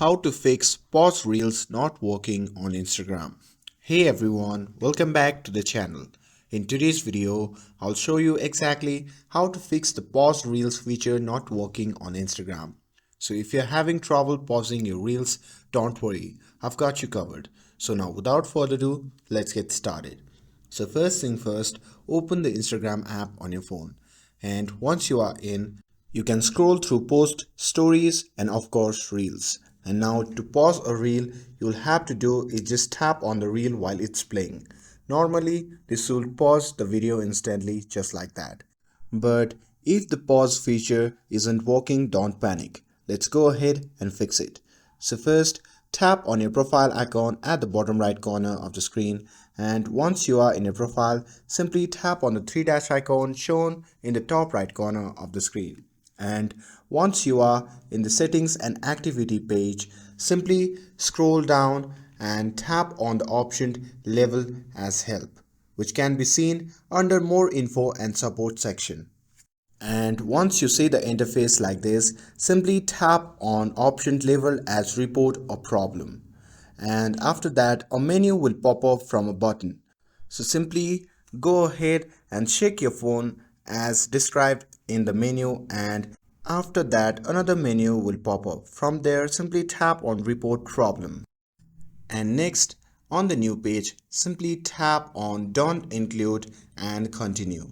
How to fix pause reels not working on Instagram. Hey everyone, welcome back to the channel. In today's video, I'll show you exactly how to fix the pause reels feature not working on Instagram. So if you're having trouble pausing your reels, don't worry, I've got you covered. So now without further ado, let's get started. So first thing first, open the Instagram app on your phone. And once you are in, you can scroll through post, stories, and of course reels. And now to pause a reel, you'll have to do is just tap on the reel while it's playing. Normally, this will pause the video instantly just like that. But if the pause feature isn't working, don't panic. Let's go ahead and fix it. So first, tap on your profile icon at the bottom right corner of the screen, and once you are in your profile, simply tap on the three dash icon shown in the top right corner of the screen. And once you are in the settings and activity page, simply scroll down and tap on the option label as help, which can be seen under more info and support section. And once you see the interface like this, simply tap on option label as report or problem. And after that, a menu will pop up from a button. So simply go ahead and check your phone as described in the menu, and after that another menu will pop up. From there, simply tap on report problem. And next, on the new page, simply tap on don't include and continue.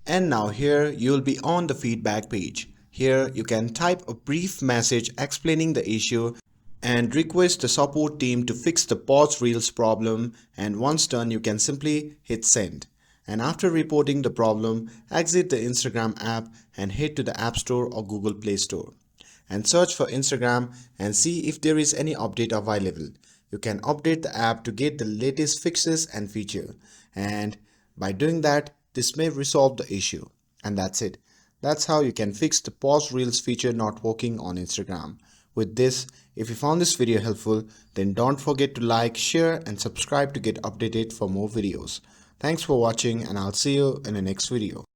And now here you'll be on the feedback page. Here you can type a brief message explaining the issue and request the support team to fix the pause reels problem, and once done you can simply hit send. And after reporting the problem, exit the Instagram app and head to the App Store or Google Play Store and search for Instagram and see if there is any update available. You can update the app to get the latest fixes and feature, and by doing that, this may resolve the issue. And that's it. That's how you can fix the pause reels feature not working on Instagram. With this, if you found this video helpful, then don't forget to like, share and subscribe to get updated for more videos. Thanks for watching, and I'll see you in the next video.